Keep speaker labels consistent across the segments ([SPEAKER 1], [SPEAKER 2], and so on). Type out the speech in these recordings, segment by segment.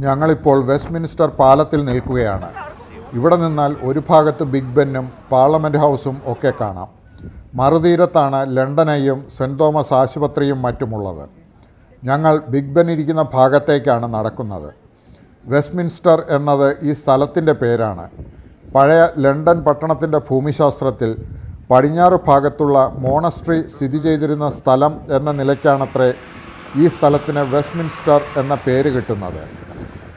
[SPEAKER 1] ഞങ്ങളിപ്പോൾ വെസ്റ്റ്മിൻസ്റ്റർ പാലത്തിൽ നിൽക്കുകയാണ്. ഇവിടെ നിന്നാൽ ഒരു ഭാഗത്ത് ബിഗ് ബെന്നും പാർലമെൻറ്റ് ഹൗസും ഒക്കെ കാണാം. മറുതീരത്താണ് ലണ്ടൻ ഐയും സെൻറ്റ് തോമസ് ആശുപത്രിയും മറ്റുമുള്ളത്. ഞങ്ങൾ ബിഗ് ബെൻ ഇരിക്കുന്ന ഭാഗത്തേക്കാണ് നടക്കുന്നത്. വെസ്റ്റ്മിൻസ്റ്റർ എന്നത് ഈ സ്ഥലത്തിൻ്റെ പേരാണ്. പഴയ ലണ്ടൻ പട്ടണത്തിൻ്റെ ഭൂമിശാസ്ത്രത്തിൽ പടിഞ്ഞാറ് ഭാഗത്തുള്ള മോണസ്ട്രി സ്ഥിതി ചെയ്തിരുന്ന സ്ഥലം എന്ന നിലയ്ക്കാണത്രേ ഈ സ്ഥലത്തിന് വെസ്റ്റ്മിൻസ്റ്റർ എന്ന പേര് കിട്ടുന്നത്.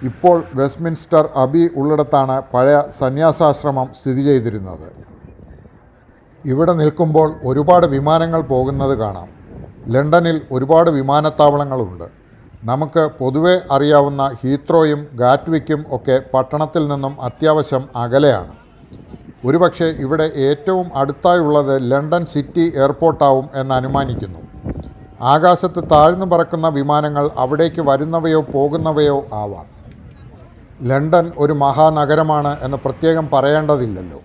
[SPEAKER 1] ഇപ്പോൾ വെസ്റ്റ്മിൻസ്റ്റർ അബി ഉള്ളിടത്താണ് പഴയ സന്യാസാശ്രമം സ്ഥിതി ചെയ്തിരുന്നത്. ഇവിടെ നിൽക്കുമ്പോൾ ഒരുപാട് വിമാനങ്ങൾ പോകുന്നത് കാണാം. ലണ്ടനിൽ ഒരുപാട് വിമാനത്താവളങ്ങളുണ്ട്. നമുക്ക് പൊതുവെ അറിയാവുന്ന ഹീത്രോയും ഗാറ്റ്വിക്കും ഒക്കെ പട്ടണത്തിൽ നിന്നും അത്യാവശ്യം അകലെയാണ്. ഒരുപക്ഷെ ഇവിടെ ഏറ്റവും അടുത്തായുള്ളത് ലണ്ടൻ സിറ്റി എയർപോർട്ടാവും എന്ന് അനുമാനിക്കുന്നു. ആകാശത്ത് താഴ്ന്നു പറക്കുന്ന വിമാനങ്ങൾ അവിടേക്ക് വരുന്നവയോ പോകുന്നവയോ ആവാം. ലണ്ടൻ ഒരു മഹാനഗരമാണ് എന്ന് പ്രത്യേകം പറയേണ്ടതില്ലല്ലോ.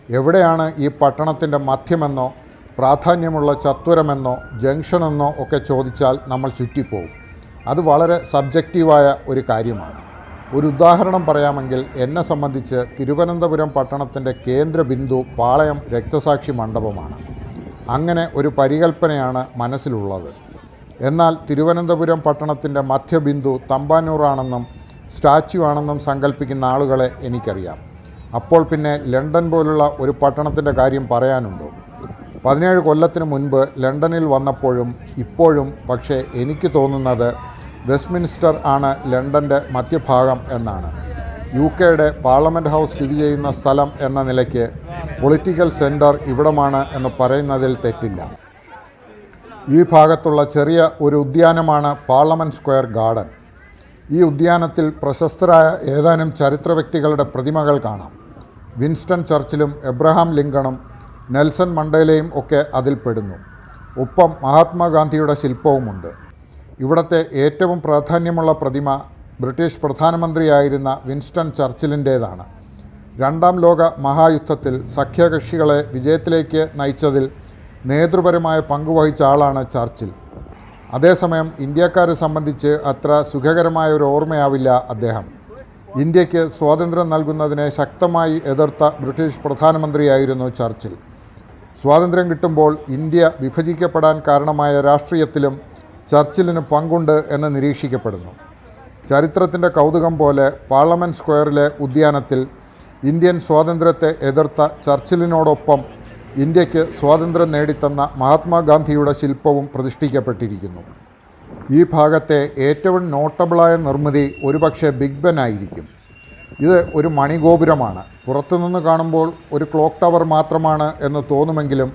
[SPEAKER 1] എവിടെയാണ് ഈ പട്ടണത്തിൻ്റെ മധ്യമെന്നോ പ്രാധാന്യമുള്ള ചത്വരമെന്നോ ജംഗ്ഷനെന്നോ ഒക്കെ ചോദിച്ചാൽ നമ്മൾ ചുറ്റിപ്പോവും. അത് വളരെ സബ്ജക്റ്റീവായ ഒരു കാര്യമാണ്. ഒരു ഉദാഹരണം പറയാമെങ്കിൽ എന്നെ സംബന്ധിച്ച് തിരുവനന്തപുരം പട്ടണത്തിൻ്റെ കേന്ദ്രബിന്ദു പാളയം രക്തസാക്ഷി മണ്ഡപമാണ്. അങ്ങനെ ഒരു പരികൽപ്പനയാണ് മനസ്സിലുള്ളത്. എന്നാൽ തിരുവനന്തപുരം പട്ടണത്തിൻ്റെ മധ്യബിന്ദു തമ്പാനൂറാണെന്നും സ്റ്റാച്യു ആണെന്നും സങ്കല്പിക്കുന്ന ആളുകളെ എനിക്കറിയാം. അപ്പോൾ പിന്നെ ലണ്ടൻ പോലുള്ള ഒരു പട്ടണത്തിൻ്റെ കാര്യം പറയാനുണ്ടോ? 17 കൊല്ലത്തിന് മുൻപ് ലണ്ടനിൽ വന്നപ്പോഴും ഇപ്പോഴും പക്ഷേ എനിക്ക് തോന്നുന്നത് വെസ്റ്റ്മിൻസ്റ്റർ ആണ് ലണ്ടൻ്റെ മധ്യഭാഗം എന്നാണ്. UK പാർലമെൻറ്റ് ഹൗസ് സ്ഥിതി ചെയ്യുന്ന സ്ഥലം എന്ന നിലയ്ക്ക് പൊളിറ്റിക്കൽ സെൻറ്റർ ഇവിടമാണ് എന്ന് പറയുന്നതിൽ തെറ്റില്ല. ഈ ഭാഗത്തുള്ള ചെറിയ ഒരു ഉദ്യാനമാണ് പാർലമെൻറ്റ് സ്ക്വയർ ഗാർഡൻ. ഈ ഉദ്യാനത്തിൽ പ്രശസ്തരായ ഏതാനും ചരിത്ര വ്യക്തികളുടെ പ്രതിമകൾ കാണാം. വിൻസ്റ്റൺ ചർച്ചിലും എബ്രഹാം ലിങ്കണും നെൽസൺ മണ്ടേലയും ഒക്കെ അതിൽപ്പെടുന്നു. ഒപ്പം മഹാത്മാഗാന്ധിയുടെ ശില്പവുമുണ്ട്. ഇവിടുത്തെ ഏറ്റവും പ്രാധാന്യമുള്ള പ്രതിമ ബ്രിട്ടീഷ് പ്രധാനമന്ത്രിയായിരുന്ന വിൻസ്റ്റൺ ചർച്ചിലിൻ്റേതാണ്. രണ്ടാം ലോക മഹായുദ്ധത്തിൽ സഖ്യകക്ഷികളെ വിജയത്തിലേക്ക് നയിച്ചതിൽ നേതൃപരമായ പങ്കുവഹിച്ച ആളാണ് ചർച്ചിൽ. അതേസമയം ഇന്ത്യക്കാരെ സംബന്ധിച്ച് അത്ര സുഖകരമായ ഒരു ഓർമ്മയാവില്ല അദ്ദേഹം. ഇന്ത്യക്ക് സ്വാതന്ത്ര്യം നൽകുന്നതിനെ ശക്തമായി എതിർത്ത ബ്രിട്ടീഷ് പ്രധാനമന്ത്രിയായിരുന്നു ചർച്ചിൽ. സ്വാതന്ത്ര്യം കിട്ടുമ്പോൾ ഇന്ത്യ വിഭജിക്കപ്പെടാൻ കാരണമായ രാഷ്ട്രീയത്തിലും ചർച്ചിലിന് പങ്കുണ്ട് എന്ന് നിരീക്ഷിക്കപ്പെടുന്നു. ചരിത്രത്തിൻ്റെ കൗതുകം പോലെ പാർലമെൻറ്റ് സ്ക്വയറിലെ ഉദ്യാനത്തിൽ ഇന്ത്യൻ സ്വാതന്ത്ര്യത്തെ എതിർത്ത ചർച്ചിലിനോടൊപ്പം ഇന്ത്യക്ക് സ്വാതന്ത്ര്യം നേടിത്തന്ന മഹാത്മാഗാന്ധിയുടെ ശില്പവും പ്രതിഷ്ഠിക്കപ്പെട്ടിരിക്കുന്നു. ഈ ഭാഗത്തെ ഏറ്റവും നോട്ടബിളായ നിർമ്മിതി ഒരുപക്ഷെ ബിഗ് ബെൻ ആയിരിക്കും. ഇത് ഒരു മണിഗോപുരമാണ്. പുറത്തുനിന്ന് കാണുമ്പോൾ ഒരു ക്ലോക്ക് ടവർ മാത്രമാണ് എന്ന് തോന്നുമെങ്കിലും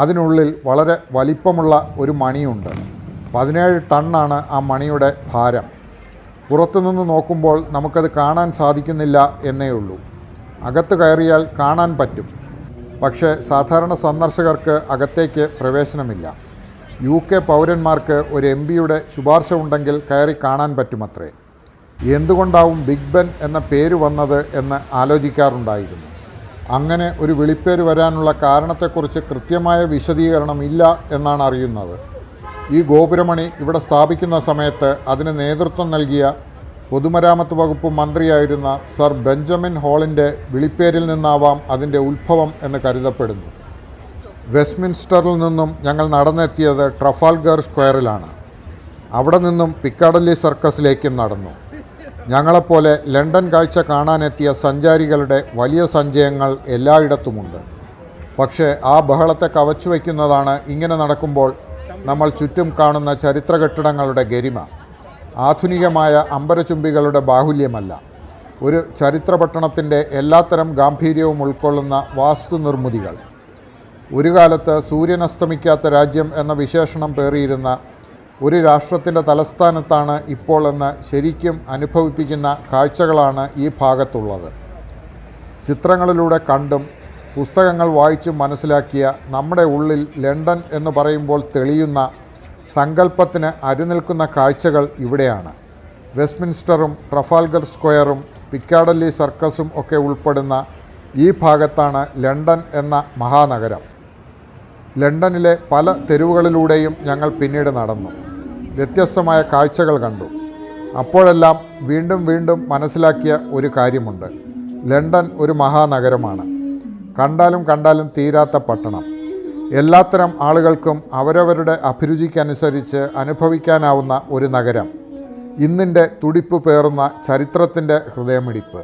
[SPEAKER 1] അതിനുള്ളിൽ വളരെ വലിപ്പമുള്ള ഒരു മണിയുണ്ട്. 17 ടണ്ണാണ് ആ മണിയുടെ ഭാരം. പുറത്തുനിന്ന് നോക്കുമ്പോൾ നമുക്കത് കാണാൻ സാധിക്കുന്നില്ല എന്നേ ഉള്ളൂ. അകത്ത് കയറിയാൽ കാണാൻ പറ്റും. പക്ഷേ സാധാരണ സന്ദർശകർക്ക് അകത്തേക്ക് പ്രവേശനമില്ല. UK പൗരന്മാർക്ക് ഒരു MPയുടെ ശുപാർശ ഉണ്ടെങ്കിൽ കയറി കാണാൻ പറ്റുമത്രേ. എന്തുകൊണ്ടാവും ബിഗ് ബെൻ എന്ന പേര് വന്നത് എന്ന് ആലോചിക്കാറുണ്ടായിരുന്നു. അങ്ങനെ ഒരു വിളിപ്പേര് വരാനുള്ള കാരണത്തെക്കുറിച്ച് കൃത്യമായ വിശദീകരണം ഇല്ല എന്നാണ് അറിയുന്നത്. ഈ ഗോപുരമണി ഇവിടെ സ്ഥാപിക്കുന്ന സമയത്ത് അതിന് നേതൃത്വം നൽകിയ പൊതുമരാമത്ത് വകുപ്പ് മന്ത്രിയായിരുന്ന സർ ബെഞ്ചമിൻ ഹോളിൻ്റെ വിളിപ്പേരിൽ നിന്നാവാം അതിൻ്റെ ഉത്ഭവം എന്ന് കരുതപ്പെടുന്നു. വെസ്റ്റ്മിൻസ്റ്ററിൽ നിന്നും ഞങ്ങൾ നടന്നെത്തിയത് ട്രഫാൽഗർ സ്ക്വയറിലാണ്. അവിടെ നിന്നും പിക്കാഡല്ലി സർക്കസിലേക്കും നടന്നു. ഞങ്ങളെപ്പോലെ ലണ്ടൻ കാഴ്ച കാണാനെത്തിയ സഞ്ചാരികളുടെ വലിയ സഞ്ചയങ്ങൾ എല്ലായിടത്തുമുണ്ട്. പക്ഷേ ആ ബഹളത്തെ കവച്ചു വയ്ക്കുന്നതാണ് ഇങ്ങനെ നടക്കുമ്പോൾ നമ്മൾ ചുറ്റും കാണുന്ന ചരിത്ര കെട്ടിടങ്ങളുടെ ഗരിമ. ആധുനികമായ അമ്പരചുംബികളുടെ ബാഹുല്യമല്ല, ഒരു ചരിത്രപട്ടണത്തിൻ്റെ എല്ലാത്തരം ഗാംഭീര്യവും ഉൾക്കൊള്ളുന്ന വാസ്തുനിർമ്മിതികൾ. ഒരു കാലത്ത് സൂര്യൻ അസ്തമിക്കാത്ത രാജ്യം എന്ന വിശേഷണം പേറിയിരുന്ന ഒരു രാഷ്ട്രത്തിൻ്റെ തലസ്ഥാനത്താണ് ഇപ്പോൾ എന്ന് ശരിക്കും അനുഭവിപ്പിക്കുന്ന കാഴ്ചകളാണ് ഈ ഭാഗത്തുള്ളത്. ചിത്രങ്ങളിലൂടെ കണ്ടും പുസ്തകങ്ങൾ വായിച്ചും മനസ്സിലാക്കിയ നമ്മുടെ ഉള്ളിൽ ലണ്ടൻ എന്ന് പറയുമ്പോൾ തെളിയുന്ന സങ്കല്പത്തിന് അരുനിൽക്കുന്ന കാഴ്ചകൾ ഇവിടെയാണ്. വെസ്റ്റ്മിൻസ്റ്ററും ട്രഫാൽഗർ സ്ക്വയറും പിക്കാഡല്ലി സർക്കസും ഒക്കെ ഉൾപ്പെടുന്ന ഈ ഭാഗത്താണ് ലണ്ടൻ എന്ന മഹാനഗരം. ലണ്ടനിലെ പല തെരുവുകളിലൂടെയും ഞങ്ങൾ പിന്നീട് നടന്നു. വ്യത്യസ്തമായ കാഴ്ചകൾ കണ്ടു. അപ്പോഴെല്ലാം വീണ്ടും വീണ്ടും മനസ്സിലാക്കിയ ഒരു കാര്യമുണ്ട്. ലണ്ടൻ ഒരു മഹാനഗരമാണ്. കണ്ടാലും കണ്ടാലും തീരാത്ത പട്ടണം. എല്ലാത്തരം ആളുകൾക്കും അവരവരുടെ അഭിരുചിക്കനുസരിച്ച് അനുഭവിക്കാനാവുന്ന ഒരു നഗരം. ഇന്നിൻ്റെ തുടിപ്പ് പേറുന്ന ചരിത്രത്തിൻ്റെ ഹൃദയമിടിപ്പ്.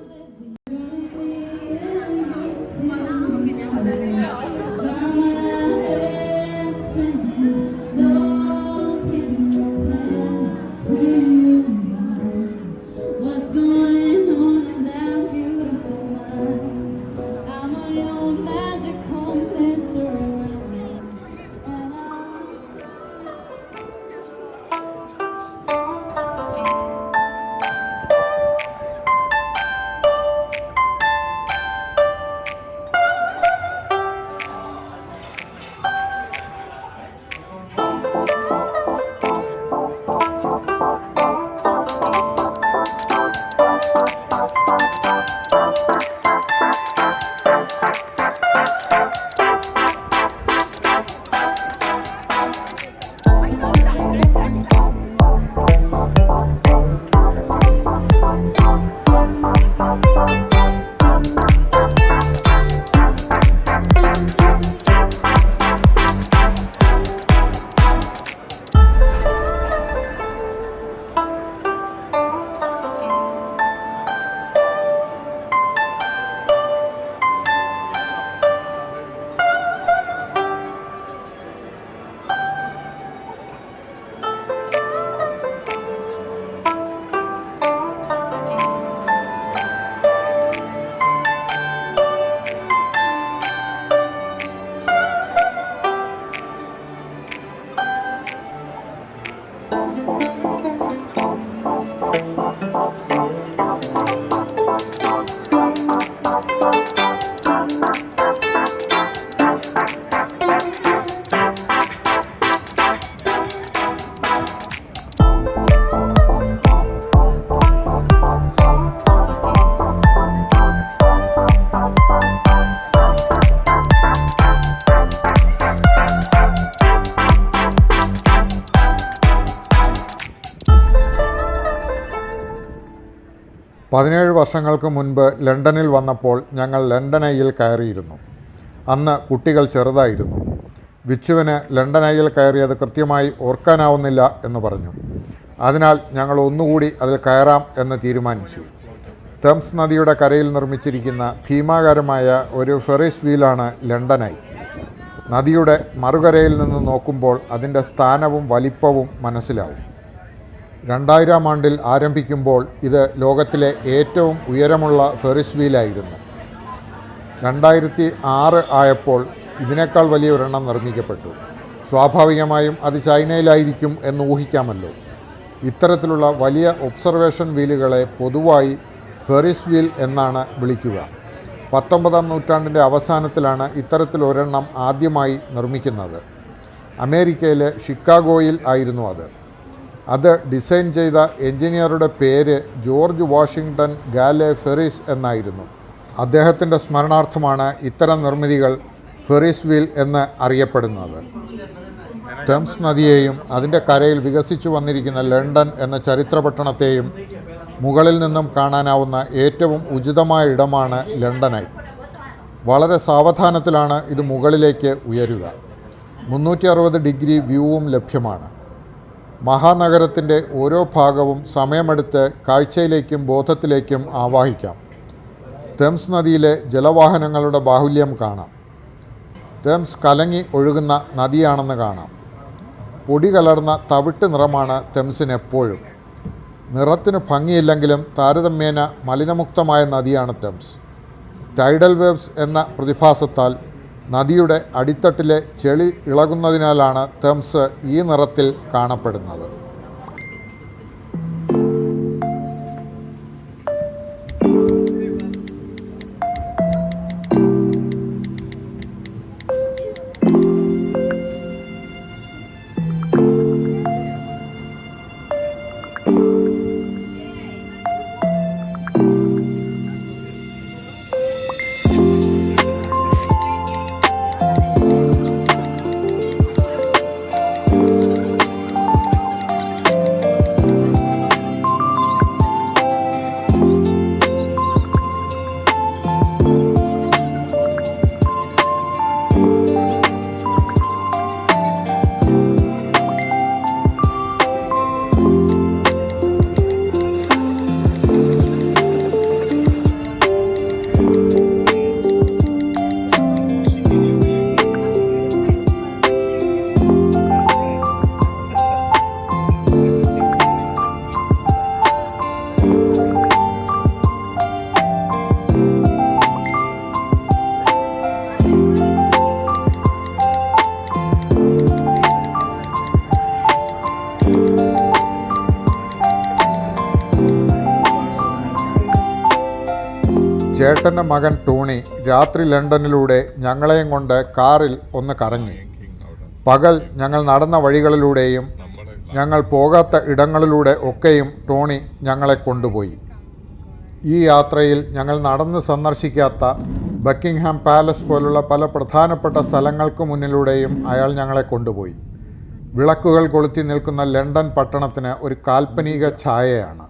[SPEAKER 1] പതിനേഴ് വർഷങ്ങൾക്ക് മുൻപ് ലണ്ടനിൽ വന്നപ്പോൾ ഞങ്ങൾ ലണ്ടൻ ഐയിൽ കയറിയിരുന്നു. അന്ന് കുട്ടികൾ ചെറുതായിരുന്നു. വിച്ചുവിന് ലണ്ടൻ ഐയിൽ കയറിയത് കൃത്യമായി ഓർക്കാനാവുന്നില്ല എന്ന് പറഞ്ഞു. അതിനാൽ ഞങ്ങൾ ഒന്നുകൂടി അതിൽ കയറാം എന്ന് തീരുമാനിച്ചു. തേംസ് നദിയുടെ കരയിൽ നിർമ്മിച്ചിരിക്കുന്ന ഭീമാകാരമായ ഒരു ഫെറിസ് വീലാണ് ലണ്ടൻ ഐ. നദിയുടെ മറുകരയിൽ നിന്ന് നോക്കുമ്പോൾ അതിൻ്റെ സ്ഥാനവും വലിപ്പവും മനസ്സിലാവും. 2000 ആണ്ടിൽ ആരംഭിക്കുമ്പോൾ ഇത് ലോകത്തിലെ ഏറ്റവും ഉയരമുള്ള ഫെറിസ് വീലായിരുന്നു. 2006 ആയപ്പോൾ ഇതിനേക്കാൾ വലിയ ഒരെണ്ണം നിർമ്മിക്കപ്പെട്ടു. സ്വാഭാവികമായും അത് ചൈനയിലായിരിക്കും എന്ന് ഊഹിക്കാമല്ലോ. ഇത്തരത്തിലുള്ള വലിയ ഒബ്സർവേഷൻ വീലുകളെ പൊതുവായി ഫെറിസ് വീൽ എന്നാണ് വിളിക്കുക. 19-ാം നൂറ്റാണ്ടിൻ്റെ അവസാനത്തിലാണ് ഇത്തരത്തിലൊരെണ്ണം ആദ്യമായി നിർമ്മിക്കുന്നത്. അമേരിക്കയിലെ ഷിക്കാഗോയിൽ ആയിരുന്നു അത് ഡിസൈൻ ചെയ്ത എഞ്ചിനീയറുടെ പേര് ജോർജ് വാഷിങ്ടൺ ഗാലെ ഫെറിസ് എന്നായിരുന്നു. അദ്ദേഹത്തിൻ്റെ സ്മരണാർത്ഥമാണ് ഇത്തരം നിർമ്മിതികൾ ഫെറിസ് വീൽ എന്ന് അറിയപ്പെടുന്നത്. തേംസ് നദിയെയും അതിൻ്റെ കരയിൽ വികസിച്ചു വന്നിരിക്കുന്ന ലണ്ടൻ എന്ന ചരിത്രപട്ടണത്തെയും മുകളിൽ നിന്നും കാണാനാവുന്ന ഏറ്റവും ഉചിതമായ ഇടമാണ് ലണ്ടൻ ഐ. വളരെ സാവധാനത്തിലാണ് ഇത് മുകളിലേക്ക് ഉയരുക. 360 ഡിഗ്രി വ്യൂവും ലഭ്യമാണ്. മഹാനഗരത്തിൻ്റെ ഓരോ ഭാഗവും സമയമെടുത്ത് കാഴ്ചയിലേക്കും ബോധത്തിലേക്കും ആവാഹിക്കാം. തേംസ് നദിയിലെ ജലവാഹനങ്ങളുടെ ബാഹുല്യം കാണാം. തേംസ് കലങ്ങി ഒഴുകുന്ന നദിയാണെന്ന് കാണാം. പൊടി കലർന്ന തവിട്ട് നിറമാണ് തേംസിന് എപ്പോഴും. നിറത്തിന് ഭംഗിയില്ലെങ്കിലും താരതമ്യേന മലിനമുക്തമായ നദിയാണ് തേംസ്. ടൈഡൽ വേവ്സ് എന്ന പ്രതിഭാസത്താൽ നദിയുടെ അടിത്തട്ടിലെ ചെളി ഇളകുന്നതിനാലാണ് തേംസ് ഈ നിറത്തിൽ കാണപ്പെടുന്നത്. ചേട്ടൻ്റെ മകൻ ടോണി രാത്രി ലണ്ടനിലൂടെ ഞങ്ങളെയും കൊണ്ട് കാറിൽ ഒന്ന് കറങ്ങി. പകൽ ഞങ്ങൾ നടന്ന വഴികളിലൂടെയും ഞങ്ങൾ പോകാത്ത ഇടങ്ങളിലൂടെ ഒക്കെയും ടോണി ഞങ്ങളെ കൊണ്ടുപോയി. ഈ യാത്രയിൽ ഞങ്ങൾ നടന്ന് സന്ദർശിക്കാത്ത ബക്കിംഗ്ഹാം പാലസ് പോലുള്ള പല പ്രധാനപ്പെട്ട സ്ഥലങ്ങൾക്ക് മുന്നിലൂടെയും അയാൾ ഞങ്ങളെ കൊണ്ടുപോയി. വിളക്കുകൾ കൊളുത്തി നിൽക്കുന്ന ലണ്ടൻ പട്ടണത്തിന് ഒരു കാൽപ്പനിക ഛായയാണ്.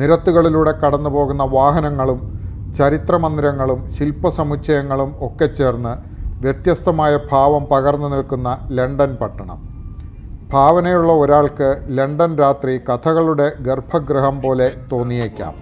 [SPEAKER 1] നിരത്തുകളിലൂടെ കടന്നു പോകുന്ന വാഹനങ്ങളും ചരിത്രമന്ദിരങ്ങളും ശില്പസമുച്ചയങ്ങളും ഒക്കെ ചേർന്ന് വ്യത്യസ്തമായ ഭാവം പകർന്നു നിൽക്കുന്ന ലണ്ടൻ പട്ടണം. ഭാവനയുള്ള ഒരാൾക്ക് ലണ്ടൻ രാത്രി കഥകളുടെ ഗർഭഗൃഹം പോലെ തോന്നിയേക്കാം.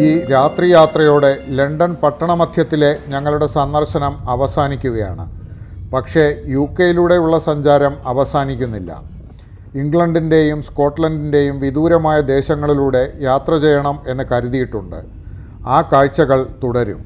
[SPEAKER 1] ഈ രാത്രിയാത്രയോടെ ലണ്ടൻ പട്ടണമധ്യത്തിലെ ഞങ്ങളുടെ സന്ദർശനം അവസാനിക്കുകയാണ്. പക്ഷേ UK-യിലൂടെയുള്ള സഞ്ചാരം അവസാനിക്കുന്നില്ല. ഇംഗ്ലണ്ടിൻ്റെയും സ്കോട്ട്ലൻഡിൻ്റെയും വിദൂരമായ ദേശങ്ങളിലൂടെ യാത്ര ചെയ്യണം എന്ന് കരുതിയിട്ടുണ്ട്. ആ കാഴ്ചകൾ തുടരും.